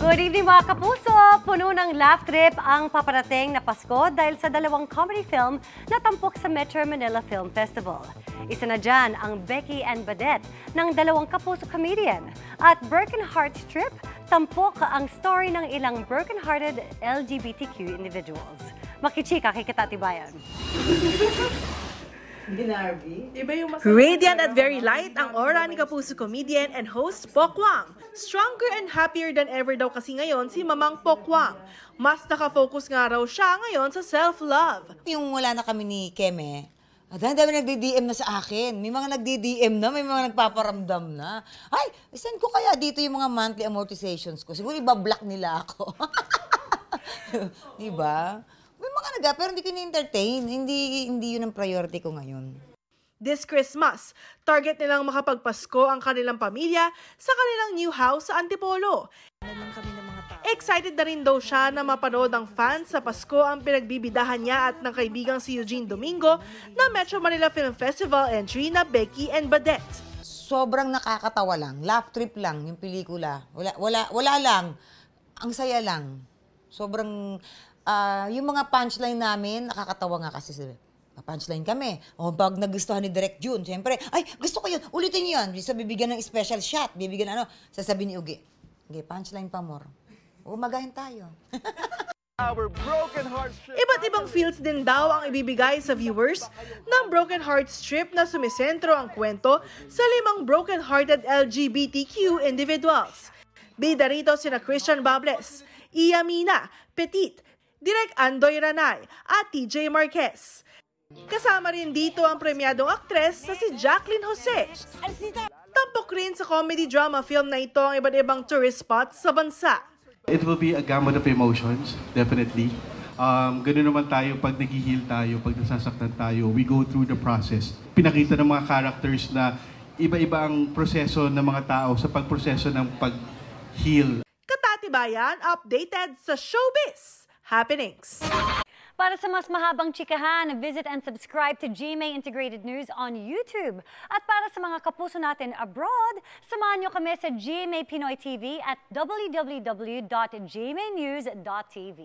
Good evening mga kapuso! Puno ng laugh trip ang paparating na Pasko dahil sa dalawang comedy film na tampok sa Metro Manila Film Festival. Isa na dyan ang Becky and Badette ng dalawang kapuso comedian. At Broken Hearts Trip, tampok ang story ng ilang broken-hearted LGBTQ individuals. Makichika kay Katatibayan. Radiant at very light ang aura ni kapuso comedian and host Pokwang. Stronger and happier than ever daw kasi ngayon si Mamang Pokwang. Mas nakafocus nga raw siya ngayon sa self-love. Yung wala na kami ni Keme, dami nagdi-DM na sa akin. May mga nagdi-DM na, may mga nagpaparamdam na. Ay, send ko kaya dito yung mga monthly amortizations ko. Siguro iba-block nila ako. Diba? May mga pero hindi ko ni-entertain. Hindi yun ang priority ko ngayon. This Christmas, target nilang makapagpasko ang kanilang pamilya sa kanilang new house sa Antipolo. Excited na rin daw siya na mapanood ang fans sa Pasko ang pinagbibidahan niya at ng kaibigang si Eugene Domingo na Metro Manila Film Festival entry na Becky and Badette. Sobrang nakakatawa lang. Laugh trip lang yung pelikula. Wala lang. Ang saya lang. Sobrang... yung mga punchline namin, nakakatawa nga kasi punchline kami. O pag nagustuhan ni Direk June, siyempre, ay, gusto ko yun, ulitin niyo yan. So, bibigyan ng special shot, bibigyan sasabihin ni Ugi, okay, punchline pa more. Umagahin tayo. Iba't ibang feels din daw ang ibibigay sa viewers ng Broken Hearts Trip na sumisentro ang kwento sa 5 broken-hearted LGBTQ individuals. Bida rito sina Christian Bables, Iya Mina, Petit, Direk Andoy Ranay at TJ Marquez. Kasama rin dito ang premyadong aktres na si Jacqueline Jose. Tampok rin sa comedy drama film na ito ang iba't ibang tourist spots sa bansa. It will be a gamut of emotions, definitely. Ganun naman tayo pag nag-heal tayo, pag nasasaktan tayo, we go through the process. Pinakita ng mga characters na iba-iba ang proseso ng mga tao sa pagproseso ng pag-heal. Katatibayan, updated sa showbiz happenings. Para sa mas mahabang chikahan, visit and subscribe to GMA Integrated News on YouTube. At para sa mga kapuso natin abroad, samahan nyo kami sa GMA Pinoy TV at www.gmanews.tv.